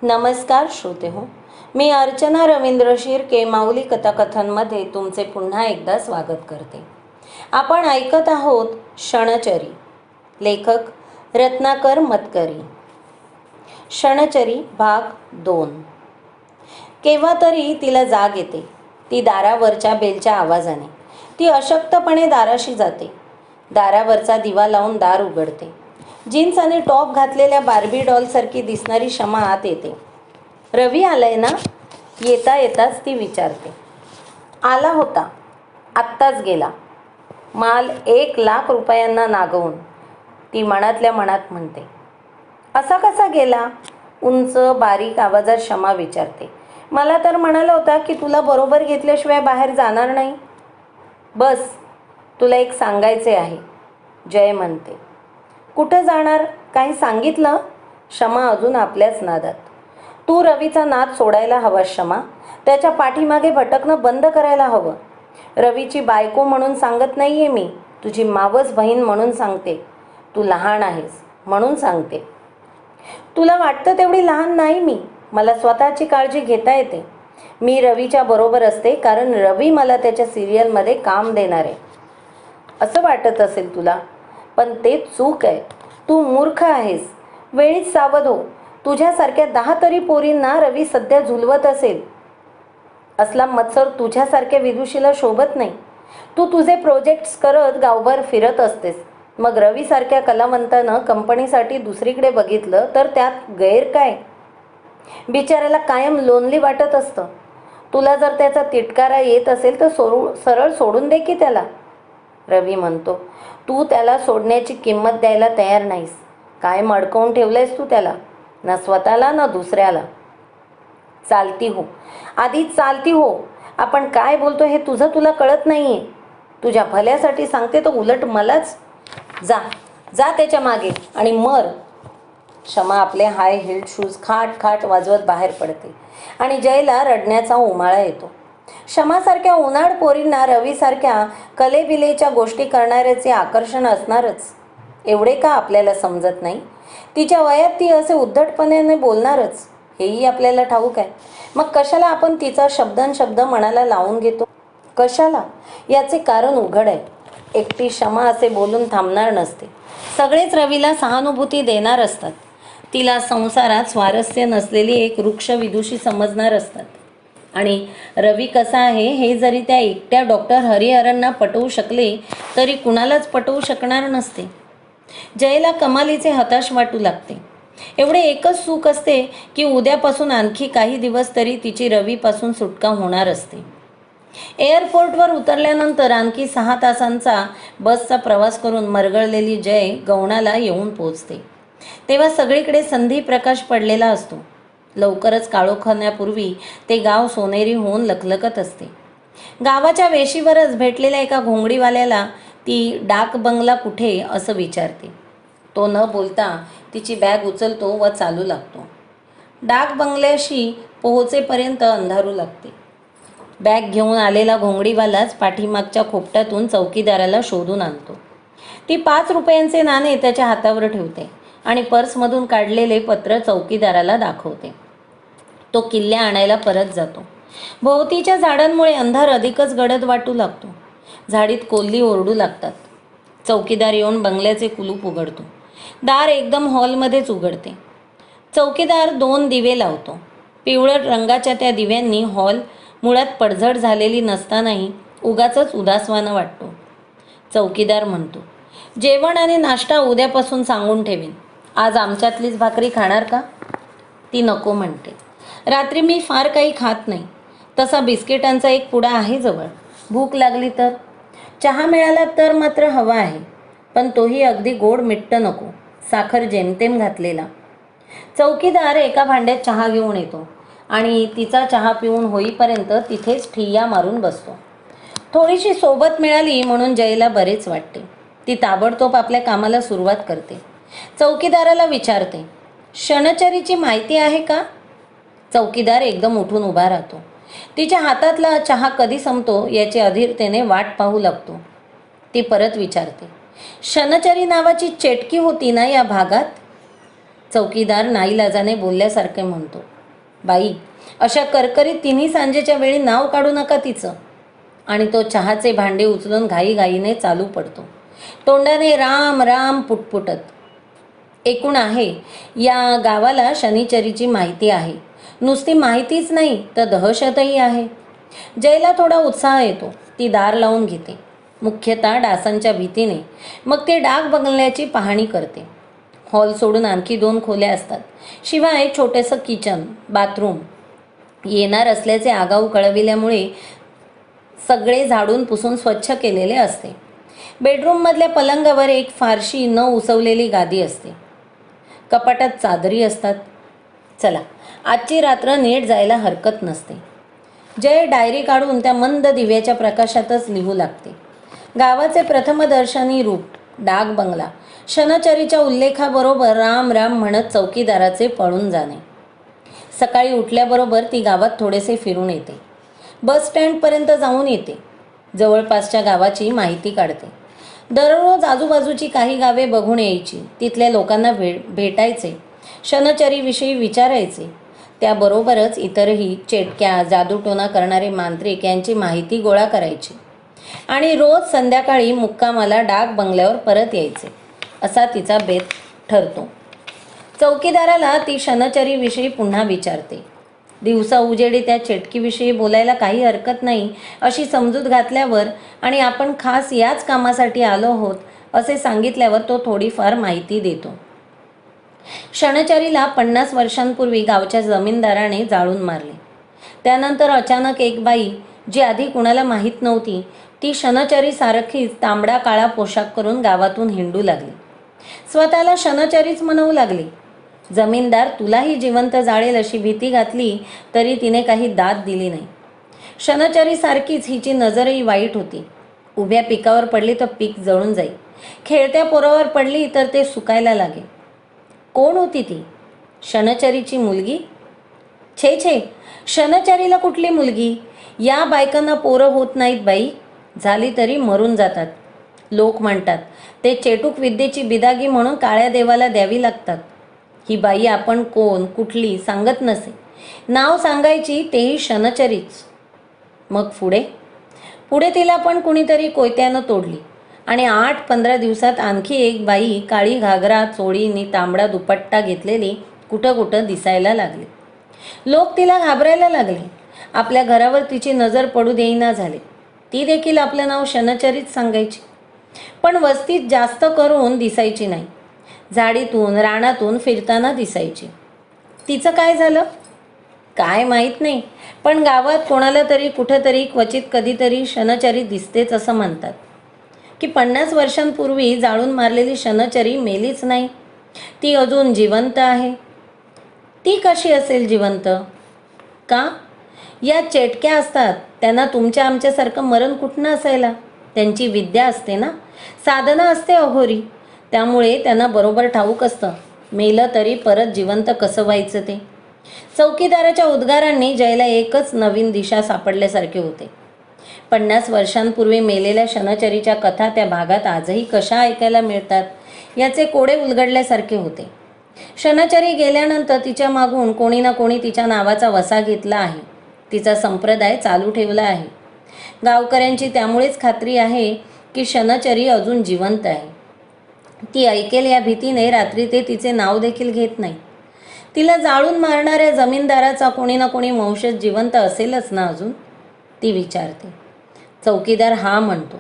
नमस्कार श्रोते हो, मी अर्चना रवींद्र शिर्के माऊली कथाकथनमध्ये तुमचे पुन्हा एकदा स्वागत करते. आपण ऐकत आहोत क्षणचरी. लेखक रत्नाकर मतकरी. क्षणचरी भाग 2. केव्हा तरी तिला जाग येते. ती दारावरच्या बेलच्या आवाजाने. ती अशक्तपणे दाराशी जाते. दारावरचा दिवा लावून दार उघडते. जीन्स आणि टॉप घातलेल्या बार्बी डॉलसारखी दिसणारी शमा आत येते. रवी आलाय ना? येता येताच ती विचारते. आला होता, आत्ताच गेला. माल 1,00,000 रुपयांना नागवून, ती मनातल्या मनात म्हणते. असा कसा गेला? उंच बारीक आवाजात शमा विचारते. मला तर म्हणाला होता की तुला बरोबर घेतल्याशिवाय बाहेर जाणार नाही. बस, तुला एक सांगायचे आहे, जय म्हणते. कुठं जाणार? काही सांगितलं? शमा अजून आपल्याच नादात. तू रवीचा नाद सोडायला हवा शमा. त्याच्या पाठीमागे भटकणं बंद करायला हवं. रवीची बायको म्हणून सांगत नाहीये मी, तुझी मावस बहीण म्हणून सांगते. तू लहान आहेस म्हणून सांगते. तुला वाटतं तेवढी लहान नाही मी. मला स्वतःची काळजी घेता येते. मी रवीच्या बरोबर असते कारण रवी मला त्याच्या सिरियलमध्ये काम देणार आहे. असं वाटत असेल तुला, पण ते चूक आहे. तू मूर्ख आहेस. वेळीच सावध हो. तुझ्यासारख्या 10 तरी पोरींना रवी सध्या झुलवत असेल. असला मत्सर तुझ्यासारख्या विदुषीला शोभत नाही. तू तुझे प्रोजेक्ट्स करत गावभर फिरत असतेस. मग रवीसारख्या कलावंतानं कंपनीसाठी दुसरीकडे बघितलं तर त्यात गैर काय? बिचाऱ्याला कायम लोनली वाटत असतं. तुला जर त्याचा तिटकारा येत असेल तर सरळ सोडून दे की त्याला. रवी म्हणतो. तू त्याला सोडण्याची किंमत द्यायला तयार नाहीस. काय मडकवून ठेवलंयस तू त्याला, ना स्वतःला ना दुसऱ्याला. चालती हो, आधी चालती हो. आपण काय बोलतो हे तुला कळत नाहीये. तुझ्या भल्यासाठी सांगते तर उलट मलाच. जा जा त्याच्या मागे आणि मर. शमा आपले हाय हिल्ड शूज खाट खाट वाजवत बाहेर पडते आणि जयला रडण्याचा उमाळा येतो. शमासारख्या उन्हाळ पोरींना रवीसारख्या कलेबिलेच्या गोष्टी करणाऱ्याचे आकर्षण असणारच. एवढे का आपल्याला समजत नाही? तिच्या वयात ती असे उद्धटपणे बोलणारच, हेही आपल्याला ठाऊक आहे. मग कशाला आपण तिचा शब्दनशब्द मनाला लावून घेतो? कशाला? याचे कारण उघड आहे. एकटी शमा असे बोलून थांबणार नसते. सगळेच रवीला सहानुभूती देणार असतात. तिला संसारात स्वारस्य नसलेली एक वृक्ष विदुषी समजणार असतात. आणि रवी कसा आहे हे जरी त्या एकट्या डॉक्टर हरिहरांना पटवू शकले तरी कुणालाच पटवू शकणार नसते. जयला कमालीचे हताश वाटू लागते. एवढे एकच सुख असते की उद्यापासून आणखी काही दिवस तरी तिची रवीपासून सुटका होणार असते. एअरपोर्टवर उतरल्यानंतर आणखी 6 तासांचा बसचा प्रवास करून मरगळलेली जय गौणाला येऊन पोहोचते. तेव्हा सगळीकडे संधी प्रकाश पडलेला असतो. लवकरच काळोखाण्यापूर्वी ते गाव सोनेरी होऊन लखलखत असते. गावाच्या वेशीवरच भेटलेल्या एका घोंगडीवाल्याला ती डाक बंगला कुठे असं विचारते. तो न बोलता तिची बॅग उचलतो व चालू लागतो. डाक बंगल्याशी पोहोचेपर्यंत अंधारू लागते. बॅग घेऊन आलेला घोंगडीवालाच पाठीमागच्या खोपट्यातून चौकीदाराला शोधून आणतो. ती 5 रुपयांचे नाणे त्याच्या हातावर ठेवते आणि पर्समधून काढलेले पत्र चौकीदाराला दाखवते. तो किल्ल्या आणायला परत जातो. भोवतीच्या झाडांमुळे अंधार अधिकच गडद वाटू लागतो. झाडीत कोल्ही ओरडू लागतात. चौकीदार येऊन बंगल्याचे कुलूप उघडतो. दार एकदम हॉलमध्येच उघडते. चौकीदार 2 दिवे लावतो. पिवळट रंगाच्या त्या दिव्यांनी हॉल मुळात पडझड झालेली नसतानाही उगाचच उदासवाना वाटतो. चौकीदार म्हणतो, जेवण आणि नाश्ता उद्यापासून सांगून ठेवीन. आज आमच्यातलीच भाकरी खाणार का? ती नको म्हणते. रात्री मी फार काही खात नाही. तसा बिस्किटांचा एक पुडा आहे जवळ. भूक लागली तर. चहा मिळाला तर मात्र हवा आहे, पण तोही अगदी गोड मिट्ट नको, साखर जेमतेम घातलेला. चौकीदार एका भांड्यात चहा घेऊन येतो आणि तिचा चहा पिऊन होईपर्यंत तिथेच ठिय्या मारून बसतो. थोडीशी सोबत मिळाली म्हणून जयला बरेच वाटते. ती ताबडतोब आपल्या कामाला सुरुवात करते. चौकीदाराला विचारते, क्षणचरीची माहिती आहे का? चौकीदार एकदम उठून उभा राहतो. तिच्या हातातला चहा कधी संपतो याची अधीरतेने वाट पाहू लागतो. ती परत विचारते, शनचरी नावाची चेटकी होती ना या भागात? चौकीदार नाईलाजाने बोलल्यासारखे म्हणतो. बाई, अशा करकरीत तिन्ही सांजेच्या वेळी नाव काढू नका तिचं. आणि तो चहाचे भांडे उचलून घाईघाईने चालू पडतो, तोंडाने राम राम पुटपुटत. एकूण आहे, या गावाला शनिचरीची माहिती आहे. नुसती माहितीच नाही तर दहशतही आहे. जयला थोडा उत्साह येतो. ती दार लावून घेते, मुख्यतः डासांच्या भीतीने. मग ते डाग बंगल्याची पाहणी करते. हॉल सोडून आणखी 2 खोल्या असतात, शिवाय छोटेसं किचन, बाथरूम. येणार असल्याचे आगाऊ कळविल्यामुळे सगळे झाडून पुसून स्वच्छ केलेले असते. बेडरूममधल्या पलंगावर एक फारशी न उसवलेली गादी असते. कपाटात चादरी असतात. चला, आजची रात्र नीट जायला हरकत नसते. जय डायरी काढून त्या मंद दिव्याच्या प्रकाशातच लिहू लागते. गावाचे प्रथमदर्शनी रूप, डाग बंगला, शनचरीच्या उल्लेखाबरोबर राम राम म्हणत चौकीदाराचे पळून जाणे. सकाळी उठल्याबरोबर ती गावात थोडेसे फिरून येते. बस स्टँडपर्यंत जाऊन येते. जवळपासच्या गावाची माहिती काढते. दररोज आजूबाजूची काही गावे बघून यायची. तिथल्या लोकांना भेटायचे, शनचरीविषयी विचारायचे. त्याबरोबरच इतरही चेटक्या, जादूटोणा करणारे मांत्रिक यांची माहिती गोळा करायची. आणि रोज संध्याकाळी मुक्कामाला डाक बंगल्यावर परत यायचे. असा तिचा बेत ठरतो. चौकीदाराला ती शनचरीविषयी पुन्हा विचारते. दिवसा उजेडी त्या चेटकीविषयी बोलायला काही हरकत नाही अशी समजूत घातल्यावर आणि आपण खास याच कामासाठी आलो आहोत असे सांगितल्यावर तो थोडीफार माहिती देतो. शनचरीला 50 वर्षांपूर्वी गावच्या जमीनदाराने जाळून मारले. त्यानंतर अचानक एक बाई, जी आधी कुणाला माहीत नव्हती, ती शनचरीसारखीच तांबडा काळा पोशाख करून गावातून हिंडू लागली. स्वतःला शनचरीच म्हणवू लागली. जमीनदार तुलाही जिवंत जाळेल अशी भीती घातली तरी तिने काही दाद दिली नाही. शनचरीसारखीच हिची नजरही वाईट होती. उभ्या पिकावर पडली तर पीक जळून जाई. खेळत्या पोरावर पडली तर ते सुकायला लागे. कोण होती ती? शनचरीची मुलगी? छे छे, शनचरीला कुठली मुलगी? या बायकांना पोरं होत नाहीत बाई. झाली तरी मरून जातात. लोक म्हणतात ते चेटूक विद्येची बिदागी म्हणून काळ्या देवाला द्यावी लागतात. ही बाई आपण कोण, कुठली सांगत नसे. नाव सांगायची तेही शनचरीच. मग पुढे तिला पण कुणीतरी कोयत्यानं तोडली आणि 8-15 दिवसात आणखी एक बाई काळी घागरा, चोळीनी तांबडा दुपट्टा घेतलेली कुठं कुठं दिसायला लागली. लोक तिला घाबरायला लागले. आपल्या घरावर तिची नजर पडू देईना झाले. ती देखील आपलं नाव शनचरीच सांगायची, पण वस्तीत जास्त करून दिसायची नाही. झाडीतून रानातून फिरताना दिसायची. तिचं काय झालं काय माहीत नाही, पण गावात कोणाला तरी कुठंतरी क्वचित कधीतरी शनचरी दिसतेच असं म्हणतात. की 50 वर्षांपूर्वी जाळून मारलेली शनचरी मेलीच नाही, ती अजून जिवंत आहे. ती कशी असेल जिवंत? का? या चेटक्या असतात, त्यांना तुमच्या आमच्यासारखं मरण कुठनं असायला? त्यांची विद्या असते ना, साधना असते अघोरी. त्यामुळे त्यांना बरोबर ठाऊक असतं मेलं तरी परत जिवंत कसं व्हायचं ते. चौकीदाराच्या उद्गारांनी जयला एकच नवीन दिशा सापडल्यासारखे होते. 50 वर्षांपूर्वी मेलेल्या शनचरीच्या कथा त्या भागात आजही कशा ऐकायला मिळतात याचे कोडे उलगडल्यासारखे होते. शनचरी गेल्यानंतर तिच्या मागून कोणी ना कोणी तिच्या नावाचा वसा घेतला आहे. तिचा संप्रदाय चालू ठेवला आहे. गावकऱ्यांची त्यामुळेच खात्री आहे की शनचरी अजून जिवंत आहे. ती ऐकेल या भीतीने रात्री ते तिचे नाव देखील घेत नाही. तिला जाळून मारणाऱ्या जमीनदाराचा कोणी ना कोणी वंशज जिवंत असेलच ना अजून, ती विचारते. चौकीदार हा म्हणतो.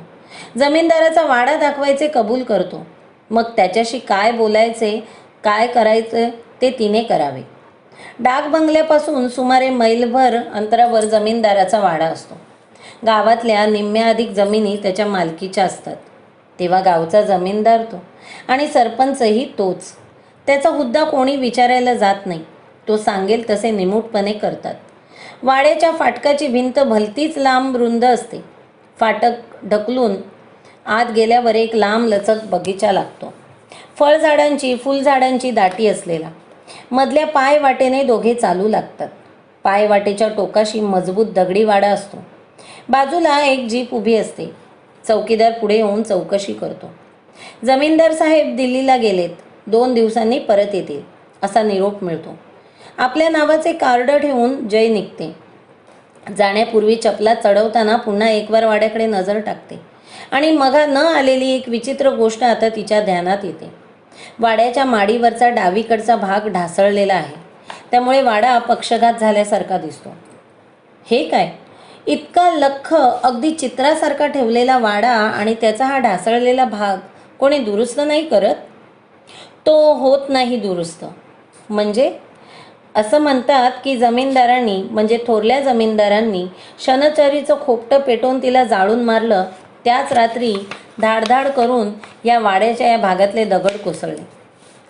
जमीनदाराचा वाडा दाखवायचे कबूल करतो. मग त्याच्याशी काय बोलायचे, काय करायचे ते तिने करावे. डाक बंगल्यापासून सुमारे मैलभर अंतरावर जमीनदाराचा वाडा असतो. गावातल्या निम्म्याधिक जमिनी त्याच्या मालकीच्या असतात. तेव्हा गावचा जमीनदार तो आणि सरपंचही तोच. त्याचा हुद्दा कोणी विचारायला जात नाही. तो सांगेल तसे निमूटपणे करतात. वाड्याच्या फाटकाची भिंत भलतीच लांब रुंद असते. फाटक ढकलून आत गेल्यावर एक लांब लचक बगीचा लागतो. फळझाडांची, फुलझाडांची दाटी असलेला. मधल्या पाय वाटेने दोघे चालू लागतात. पाय वाटेच्या टोकाशी मजबूत दगडी वाडा असतो. बाजूला एक जीप उभी असते. चौकीदार पुढे येऊन चौकशी करतो. जमीनदार साहेब दिल्लीला गेलेत, 2 दिवसांनी परत येतील असा निरोप मिळतो. आपल्या नावाचे कार्ड ठेवून जय निघते. जाण्यापूर्वी चपला चढवताना पुन्हा एकवार वाड्याकडे नजर टाकते आणि मघा न आलेली एक विचित्र गोष्ट आता तिच्या ध्यानात येते. वाड्याच्या माडीवरचा डावीकडचा भाग ढासळलेला आहे, त्यामुळे वाडा पक्षघात झाल्यासारखा दिसतो. हे काय, इतका लख्ख अगदी चित्रासारखा ठेवलेला वाडा आणि त्याचा हा ढासळलेला भाग कोणी दुरुस्त नाही करत? तो होत नाही दुरुस्त. म्हणजे असं म्हणतात की जमीनदारांनी, म्हणजे थोरल्या जमीनदारांनी शनचरीचं खोपटं पेटवून तिला जाळून मारलं. त्याच रात्री धाडधाड करून या वाड्याच्या या भागातले दगड कोसळले.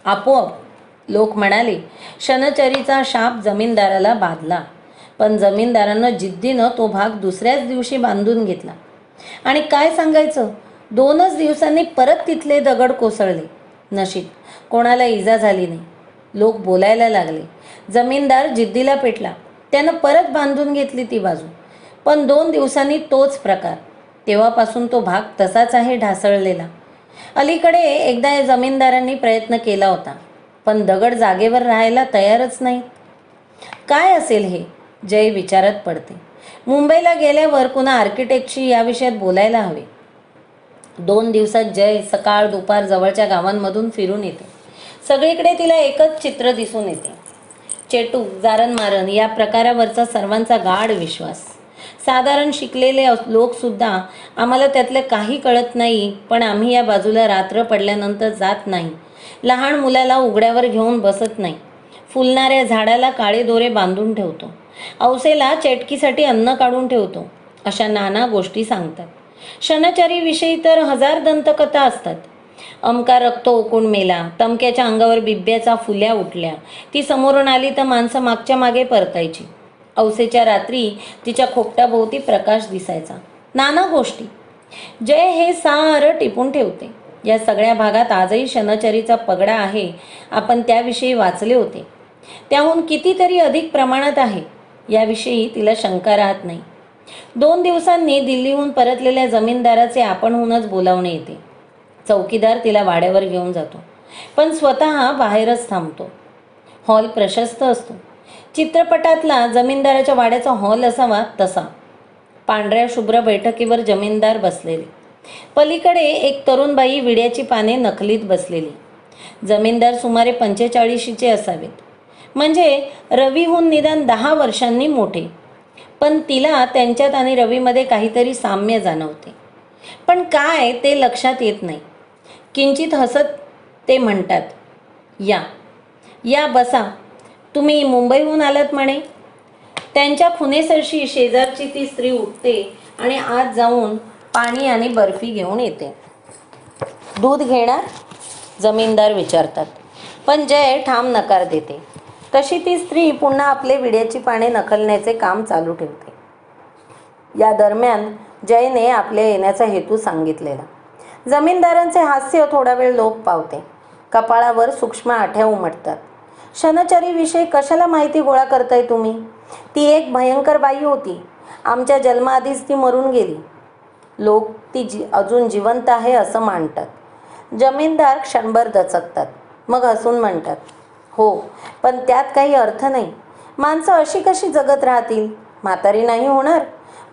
आपोआप लोक म्हणाले शनचरीचा शाप जमीनदाराला बाधला. पण जमीनदारानं जिद्दीनं तो भाग दुसऱ्याच दिवशी बांधून घेतला. आणि काय सांगायचं, 2च दिवसांनी परत तिथले दगड कोसळले. नशीब कोणाला इजा झाली नाही. लोक बोलायला लागले. जमीनदार जिद्दीला पेटला. त्यानं परत बांधून घेतली ती बाजू. पण 2 दिवसांनी तोच प्रकार. तेव्हापासून तो भाग तसाच आहे, ढासळलेला. अलीकडे एकदा या जमीनदारांनी प्रयत्न केला होता, पण दगड जागेवर राहायला तयारच नाही. काय असेल हे, जय विचारात पडते. मुंबईला गेल्यावर पुन्हा आर्किटेक्टशी या विषयात बोलायला हवे. 2 दिवसात जय सकाळ दुपार जवळच्या गावांमधून फिरून येते. सगळीकडे तिला एकच चित्र दिसून येते. चेटूक जारणमारण या प्रकारावरचा सर्वांचा गाढ विश्वास. साधारण शिकलेले लोकसुद्धा आम्हाला त्यातलं काही कळत नाही, पण आम्ही या बाजूला रात्र पडल्यानंतर जात नाही. लहान मुलाला उघड्यावर घेऊन बसत नाही. फुलणाऱ्या झाडाला काळे दोरे बांधून ठेवतो. औसेला चेटकीसाठी अन्न काढून ठेवतो. अशा नाना गोष्टी सांगतात. शनचरीविषयी तर 1000 दंतकथा असतात. अमका रक्त ओकून मेला, तमक्याच्या अंगावर बिब्याचा फुल्या उठल्या, ती समोरून आली तर माणसं मागच्या मागे परतायची. औसेच्या रात्री तिच्या खोपटाभोवती प्रकाश दिसायचा. नाना गोष्टी. जय हे सारं टिपून ठेवते. या सगळ्या भागात आजही शनचरीचा पगडा आहे. आपण त्याविषयी वाचले होते. त्याहून कितीतरी अधिक प्रमाणात आहे, याविषयी तिला शंका राहत नाही. 2 दिवसांनी दिल्लीहून परतलेल्या जमीनदाराचे आपणहूनच बोलावणे येते. चौकीदार तिला वाड्यावर घेऊन जातो, पण स्वतः बाहेरच थांबतो. हॉल प्रशस्त असतो. चित्रपटातला जमीनदाराच्या वाड्याचा हॉल असावा तसा. पांढऱ्या शुभ्र बैठकीवर जमीनदार बसलेले. पलीकडे एक तरुणबाई विड्याची पाने नखलीत बसलेली. जमीनदार सुमारे 45चे असावेत, म्हणजे रवीहून निदान 10 वर्षांनी मोठे. पण तिला त्यांच्यात आणि रवीमध्ये काहीतरी साम्य जाणवते. पण काय ते लक्षात येत नाही. किंचित हसत ते म्हणतात, या या बसा, तुम्ही मुंबईहून आलात म्हणे. त्यांच्या खुनेसरशी शेजारची ती स्त्री उठते आणि आत जाऊन पाणी आणि बर्फी घेऊन येते. दूध घेणार, जमीनदार विचारतात. पण जय ठाम नकार देते. तशी ती स्त्री पुन्हा आपले विड्याची पाने नखलण्याचे काम चालू ठेवते. या दरम्यान जयने आपल्या येण्याचा हेतू सांगितलेला. जमीनदारांचे हास्य थोडा वेळ लोप पावते. कपाळावर सूक्ष्म आठ्या उमटतात. शनचरीविषयी कशाला माहिती गोळा करताय तुम्ही? ती एक भयंकर बाई होती. आमच्या जन्माआधीच ती मरून गेली. लोक ती अजून जिवंत आहे असं मानतात. जमीनदार क्षणभर दचकतात, मग हसून म्हणतात, हो, पण त्यात काही अर्थ नाही. माणसं अशी कशी जगत राहतील? म्हातारी नाही होणार,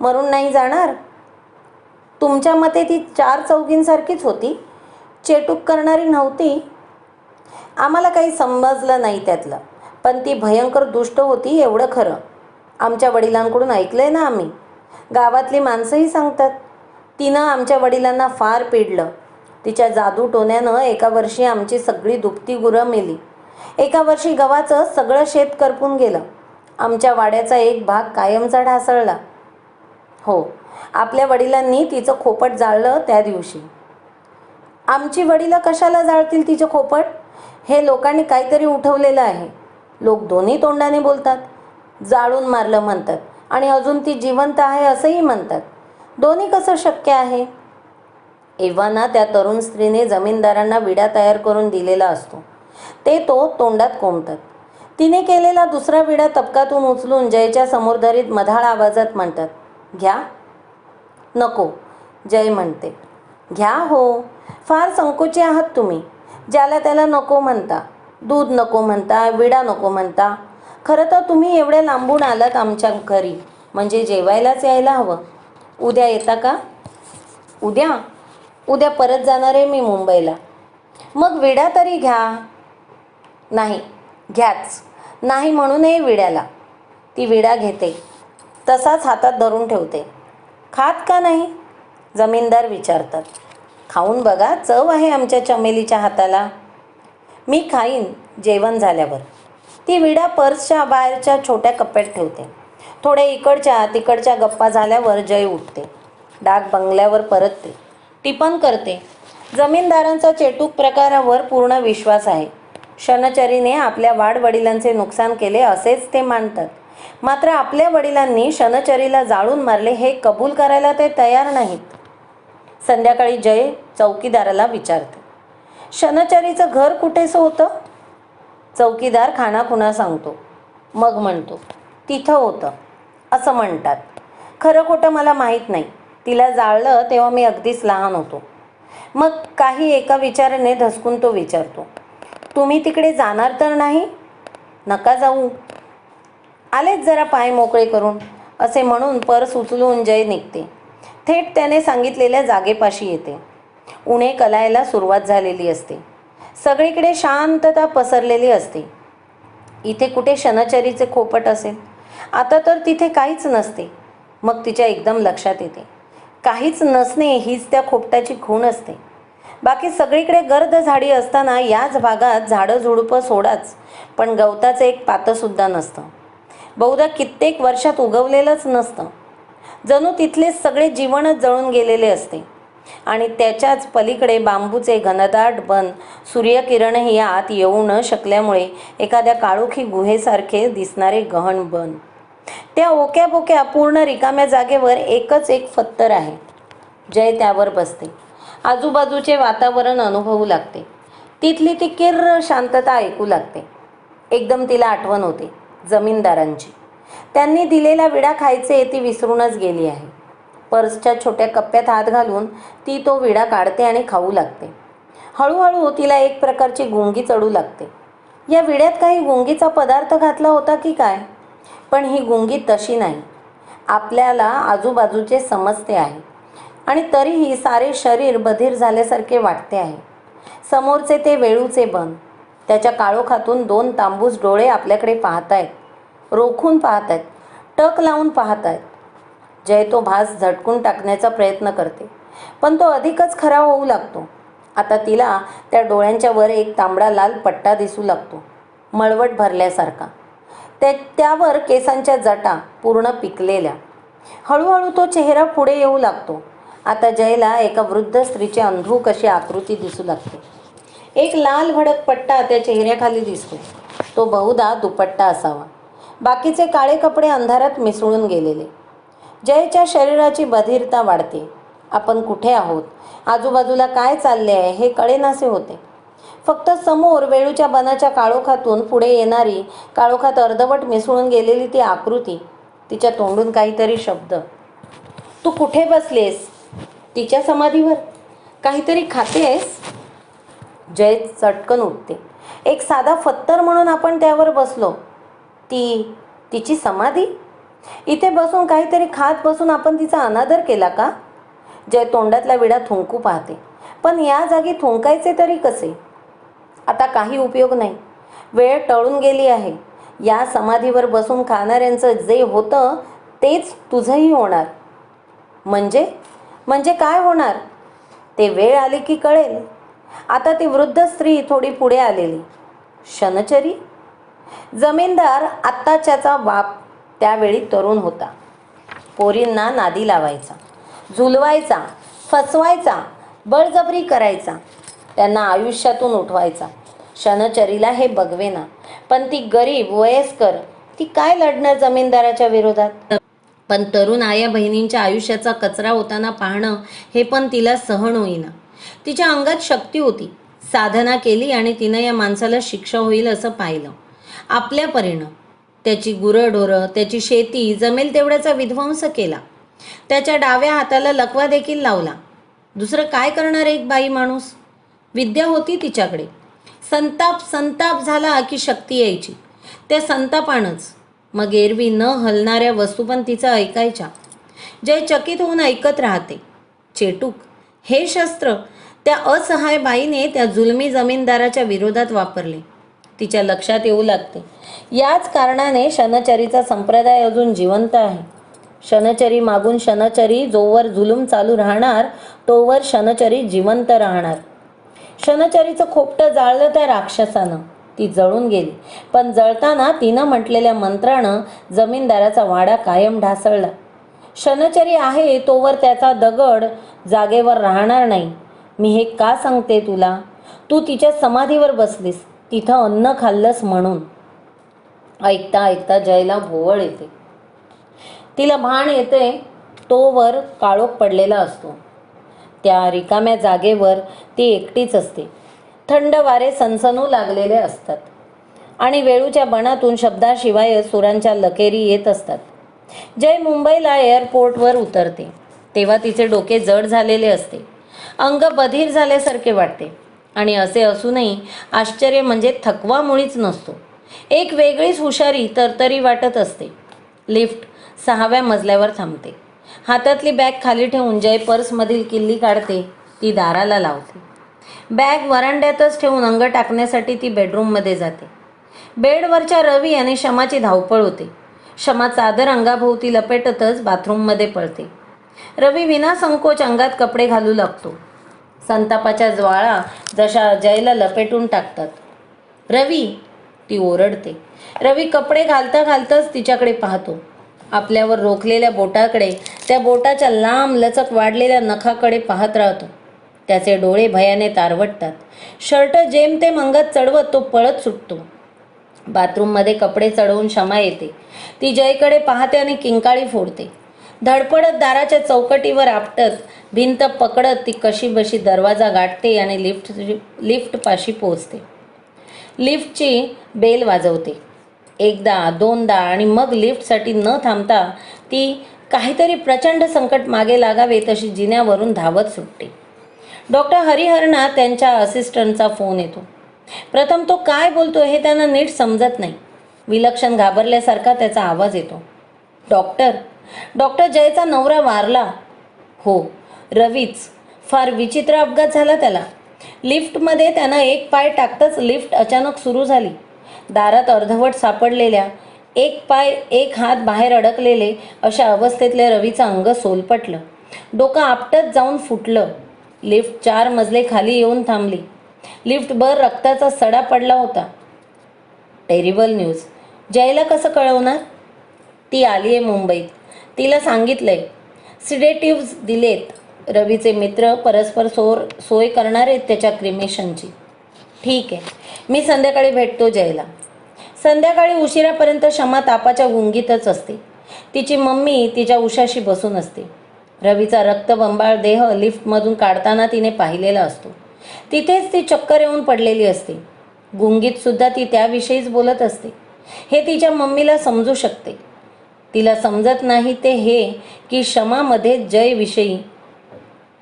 मरून नाही जाणार. तुमच्या मते ती 4 चौघींसारखीच होती, चेटूक करणारी नव्हती. आम्हाला काही समजलं नाही त्यातलं, पण ती भयंकर दुष्ट होती एवढं खरं. आमच्या वडिलांकडून ऐकलंय ना आम्ही. गावातली माणसंही सांगतात. तिनं आमच्या वडिलांना फार पेडलं. तिच्या जादू टोण्यानं एका वर्षी आमची सगळी दुभती गुरं मेली. एका वर्षी गव्हाचं सगळं शेत करपून गेलं. आमच्या वाड्याचा एक भाग कायमचा ढासळला. हो, आपल्या वडिलांनी तिचं खोपट जाळलं त्या दिवशी. आमची वडिलं कशाला जाळतील तिचं खोपट? हे लोकांनी काहीतरी उठवलेलं आहे. लोक दोन्ही तोंडाने बोलतात. जाळून मारलं म्हणतात आणि अजून ती जिवंत आहे असंही म्हणतात. दोन्ही कसं शक्य आहे? एव्हाना त्या तरुण स्त्रीने जमीनदारांना विडा तयार करून दिलेला असतो. ते तो तोंडात कोंबतात. तिने केलेला दुसरा विडा तबकातून उचलून जयच्या समोर मधाळ आवाजात म्हणतात, घ्या. नको, जय म्हणते. घ्या हो, फार संकोची आहात तुम्ही. ज्याला त्याला नको म्हणता, दूध नको म्हणता, विडा नको म्हणता. खरं तर तुम्ही एवढ्या लांबून आलात आमच्या घरी म्हणजे जेवायलाच यायला हवं. उद्या येता का? उद्या उद्या परत जाणार आहे मी मुंबईला. मग विडा तरी घ्या. नाही, घ्याच. नाही म्हणूनही विड्याला. ती विडा घेते, तसाच हातात धरून ठेवते. खात का नाही? जमीनदार विचारतात. खाऊन बघा, चव आहे आमच्या चमेलीच्या हाताला. मी खाईन जेवण झाल्यावर. ती विडा पर्सच्या बाहेरच्या छोट्या कप्प्यात ठेवते. थोड्या इकडच्या तिकडच्या गप्पा झाल्यावर जय उठते. डाक बंगल्यावर परतते. टिपण करते. जमीनदारांचा चेटूक प्रकारावर पूर्ण विश्वास आहे. शनचरीने आपल्या वाडवडिलांचे नुकसान केले असेच ते मानतात. मात्र आपल्या वडिलांनी शनचरीला जाळून मारले हे कबूल करायला ते तयार नाहीत. संध्याकाळी जय चौकीदाराला विचारते, शनचरीचं घर कुठेसं होतं? चौकीदार खाणाखुणा सांगतो. मग म्हणतो, तिथं होतं असं म्हणतात. खरं खोटं मला माहीत नाही. तिला जाळलं तेव्हा मी अगदीच लहान होतो. मग काही एका विचाराने धसकून तो विचारतो, तुम्ही तिकडे जाणार तर नाही? नका जाऊ. आलेच जरा पाय मोकळे करून, असे म्हणून पर्स उचलून जय निघते. थेट त्याने सांगितलेल्या जागेपाशी येते. उन्हे कलायला सुरुवात झालेली असते. सगळीकडे शांतता पसरलेली असते. इथे कुठे शनचरीचे खोपट असेल? आता तर तिथे काहीच नसते. मग तिच्या एकदम लक्षात येते, काहीच नसणे हीच त्या खोपटाची खूण असते. बाकी सगळीकडे गर्द झाडी असताना याच भागात झाडं झुडपं सोडाच, पण गवताचं एक पातंसुद्धा नसतं. बहुधा कित्येक वर्षात उगवलेलंच नसतं. जणू तिथले सगळे जीवनच जळून गेलेले असते. आणि त्याच्याच पलीकडे बांबूचे घनदाट बन, सूर्यकिरणही आत येऊ न शकल्यामुळे एखाद्या काळोखी गुहेसारखे दिसणारे गहन बन. त्या ओक्याबोक्या पूर्ण रिकाम्या जागेवर एकच एक फत्तर आहे. जय त्यावर बसते. आजूबाजूचे वातावरण अनुभवू लागते. तिथली ती किर्र शांतता ऐकू लागते. एकदम तिला आठवण होते जमीनदारांची. त्यांनी दिलेला विडा खायचे ती विसरूनच गेली आहे. पर्सच्या छोट्या कप्प्यात हात घालून ती तो विडा काढते आणि खाऊ लागते. हळूहळू तिला एक प्रकारची गुंगी चढू लागते. या विड्यात काही गुंगीचा पदार्थ घातला होता की काय? पण ही गुंगी तशी नाही. आपल्याला आजूबाजूचे समजते आहे आणि तरीही सारे शरीर बधीर झाल्यासारखे वाटते आहे. समोरचे ते वेळूचे बन, त्याच्या काळोखातून दोन तांबूस डोळे आपल्याकडे पाहतायत, रोखून पाहतायत, टक लावून पाहतायत. जय तो भास झटकून टाकण्याचा प्रयत्न करते, पण तो अधिकच खरा होऊ लागतो. आता तिला त्या डोळ्यांच्या वर एक तांबडा लाल पट्टा दिसू लागतो, मळवट भरल्यासारखा. त्यावर केसांच्या जटा पूर्ण पिकलेल्या. हळूहळू तो चेहरा पुढे येऊ लागतो. आता जयला एका वृद्ध स्त्रीची अंधूक अशी आकृती दिसू लागते. एक लाल भडक पट्टा त्या चेहऱ्याखाली दिसतो. तो बहुधा दुपट्टा असावा. बाकीचे काळे कपडे अंधारात मिसळून गेलेले. जयच्या शरीराची बधिरता वाढते. आपण कुठे आहोत, आजूबाजूला काय चालले आहे हे कळेनासे होते. फक्त समोर वेळूच्या बनाच्या काळोखातून पुढे येणारी, काळोखात अर्धवट मिसळून गेलेली ती आकृती. तिच्या तोंडून काहीतरी शब्द. तू कुठे बसलेस? तिच्या समाधीवर. काहीतरी खातेस? जय चटकन उठते. एक साधा फत्तर म्हणून आपण त्यावर बसलो. तिची समाधी? इथे बसून काहीतरी खात बसून आपण तिचा अनादर केला का? जय तोंडातला विडा थुंकू पाहते. पण या जागी थुंकायचे तरी कसे? आता काही उपयोग नाही. वेळ टळून गेली आहे. या समाधीवर बसून खाणाऱ्यांचं जे होतं तेच तुझंही होणार. म्हणजे काय होणार ते वेळ आली की कळेल. आता ती वृद्ध स्त्री थोडी पुढे आलेली. शनचरी? जमीनदार आत्ताच्याचा बाप त्यावेळी तरुण होता. पोरींना नादी लावायचा, झुलवायचा, फसवायचा, बळजबरी करायचा, त्यांना आयुष्यातून उठवायचा. शनचरीला हे बघवेना. पण ती गरीब वयस्कर, ती काय लढणार जमीनदाराच्या विरोधात? पण तरुण आया बहिणींच्या आयुष्याचा कचरा होताना पाहणं हे पण तिला सहन होईना. तिच्या अंगात शक्ती होती. साधना केली आणि तिनं या माणसाला शिक्षा होईल असं पाहिलं. आपल्या परीनं त्याची गुरंढोरं, त्याची शेती जमेल तेवढ्याचा विध्वंस केला. त्याच्या डाव्या हाताला लकवा देखील लावला. दुसरं काय करणार एक बाई माणूस? विद्या होती तिच्याकडे. संताप संताप झाला की शक्ती यायची. त्या संतापानंच मग एरवी न हलणाऱ्या वस्तू पण तिचं ऐकायच्या. जय चकित होऊन ऐकत राहते. चेटूक हे शस्त्र त्या असहाय बाईने त्या जुलमी जमीनदाराच्या विरोधात वापरले. तिच्या लक्षात येऊ लागते, याच कारणाने शनचरीचा संप्रदाय अजून जिवंत आहे. शनचरी मागून शनचरी जोवर जुलूम चालू राहणार तोवर शनचरी जिवंत राहणार. शनचरीचं खोपटं जाळलं त्या राक्षसानं. ती जळून गेली, पण जळताना तिनं म्हटलेल्या मंत्रानं जमीनदाराचा वाडा कायम ढासळला. शनचरी आहे तोवर त्याचा दगड जागेवर राहणार नाही. मी हे का सांगते तुला? तू तिच्या समाधीवर बसलीस, तिथं अन्न खाल्लंस म्हणून. ऐकता ऐकता जयला भोवळ येते. तिला भान येते तोवर काळोख पडलेला असतो. त्या रिकाम्या जागेवर ती एकटीच असते. थंड वारे सनसनू लागलेले असतात आणि वेळूच्या बनातून शब्दाशिवाय सुरांच्या लकेरी येत असतात. जय मुंबईला एअरपोर्टवर उतरते तेव्हा तिचे डोके जड झालेले असते. अंग बधीर झाल्यासारखे वाटते आणि असे असूनही आश्चर्य म्हणजे थकवा मुळीच नसतो. एक वेगळीच हुशारी तरतरी वाटत असते. लिफ्ट 6व्या मजल्यावर थांबते. हातातली बॅग खाली ठेवून जय पर्समधील किल्ली काढते. ती दाराला लावते. बॅग वरांड्यातच ठेवून अंग टाकण्यासाठी ती बेडरूममध्ये जाते. बेडवरच्या रवी आणि शमाची धावपळ होते. शमा चादर अंगाभोवती लपेटतच बाथरूममध्ये पळते. रवी विनासंकोच अंगात कपडे घालू लागतो. संतापाच्या ज्वाळा जशा जयला लपेटून टाकतात. रवी, ती ओरडते. रवी कपडे घालता घालताच तिच्याकडे पाहतो. आपल्यावर रोखलेल्या बोटाकडे, त्या बोटाच्या लांब लचक वाढलेल्या नखाकडे पाहत राहतो. त्याचे डोळे भयाने तारवटतात. शर्ट जेमतेम अंगात चढवत तो पळत सुटतो. बाथरूममध्ये कपडे चढवून क्षमा येते. ती जयकडे पाहते आणि किंकाळी फोडते. धडपडत दाराच्या चौकटीवर आपटत, भिंत पकडत ती कशीबशी दरवाजा गाठते आणि लिफ्टपाशी पोहोचते. लिफ्टची बेल वाजवते. एकदा, दोनदा आणि मग लिफ्टसाठी न थांबता ती काहीतरी प्रचंड संकट मागे लागावे तशी जिन्यावरून धावत सुटते. डॉक्टर हरिहरना त्यांच्या असिस्टंटचा फोन येतो. प्रथम तो काय बोलतो हे त्यांना नीट समजत नाही. विलक्षण घाबरल्यासारखा त्याचा आवाज येतो. डॉक्टर जयचा नवरा वारला. हो, रवीच. फार विचित्र अपघात झाला त्याला. लिफ्टमध्ये त्यानं एक पाय टाकताच लिफ्ट अचानक सुरू झाली. दारात अर्धवट सापडलेल्या, एक पाय एक हात बाहेर अडकलेले अशा अवस्थेतले रवीचं अंग सोलपटलं. डोकं आपटत जाऊन फुटलं. लिफ्ट 4 मजले खाली येऊन थांबली. लिफ्टभर रक्ताचा सडा पडला होता. Terrible news. जयला कसं कळवणार? ती आली आहे मुंबईत. तिला सांगितलंय. सिडेटिव्हज दिलेत. रवीचे मित्र परस्पर सोय करणार आहेत त्याच्या क्रिमेशनची. ठीक आहे, मी संध्याकाळी भेटतो जयला. संध्याकाळी उशिरापर्यंत क्षमा तापाच्या गुंगीतच असते. तिची मम्मी तिच्या उशाशी बसून असते. रवीचा रक्तबंबाळ देह लिफ्टमधून काढताना तिने पाहिलेला असतो. तिथेच ती चक्कर येऊन पडलेली असते. गुंगीतसुद्धा ती त्याविषयीच बोलत असते. हे तिच्या मम्मीला समजू शकते. तिला समजत नाही ते हे की क्षमामध्ये जयविषयी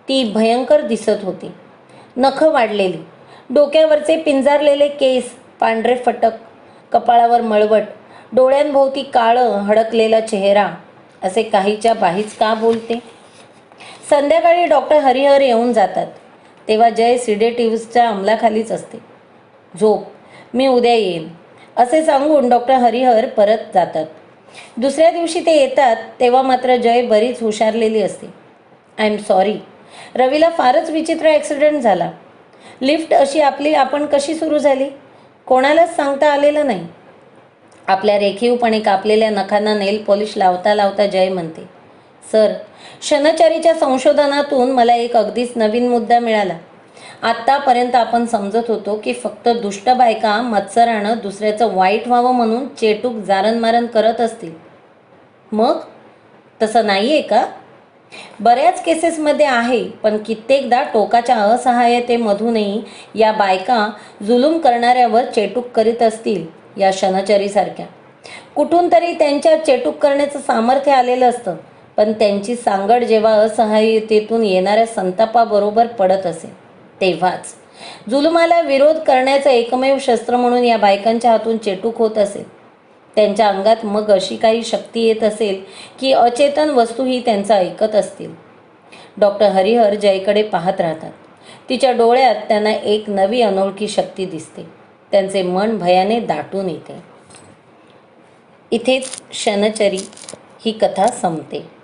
ती भयंकर दिसत होती. नखं वाढलेली, डोक्यावरचे पिंजारलेले केस पांढरे फटक, कपाळावर मळवट, डोळ्यांभोवती काळं हडकलेला चेहरा. असे काहीच्या बाहीच का बोलते? संध्याकाळी डॉक्टर हरिहर येऊन जातात तेव्हा जय सिडेटिव्हजच्या अंमलाखालीच असते. झोप, मी उद्या येईन असे सांगून डॉक्टर हरिहर परत जातात. दुसऱ्या दिवशी ते येतात तेव्हा मात्र जय बरीच हुशारलेली असते. आय एम सॉरी, रवीला फारच विचित्र ॲक्सिडेंट झाला. लिफ्ट अशी आपली आपण कशी सुरू झाली कोणालाच सांगता आलेलं नाही. आपल्या रेखीवपणे कापलेल्या नखांना नेल पॉलिश लावता लावता जय म्हणते, सर, शनचरीच्या संशोधनातून मला एक अगदीच नवीन मुद्दा मिळाला. आत्तापर्यंत आपण समजत होतो की फक्त दुष्ट बायका मत्सरानं दुसऱ्याचं वाईट व्हावं म्हणून चेटूक जारणमारण करत असतील. मग तसं नाही आहे का? बऱ्याच केसेसमध्ये आहे, पण कित्येकदा टोकाच्या असहाय्यतेमधूनही या बायका जुलूम करणाऱ्यावर चेटूक करीत असतील. या शनचरीसारख्या कुठून तरी त्यांच्या चेटूक करण्याचं सामर्थ्य आलेलं असतं, पण त्यांची सांगड जेव्हा असहाय्यतेतून येणाऱ्या संतापाबरोबर पडत असे तेव्हाच जुलुमाला विरोध करण्याचं एकमेव शस्त्र म्हणून या बायकांच्या हातून चेटूक होत असेल. त्यांच्या अंगात मग अशी काही शक्ती येत असेल की अचेतन वस्तूही त्यांचं ऐकत असतील. डॉक्टर हरिहर जयकडे पाहत राहतात. तिच्या डोळ्यात त्यांना एक नवी अनोळखी शक्ती दिसते. त्यांचे मन भयाने दाटून येते. इथेच क्षणचरी ही कथा संपते.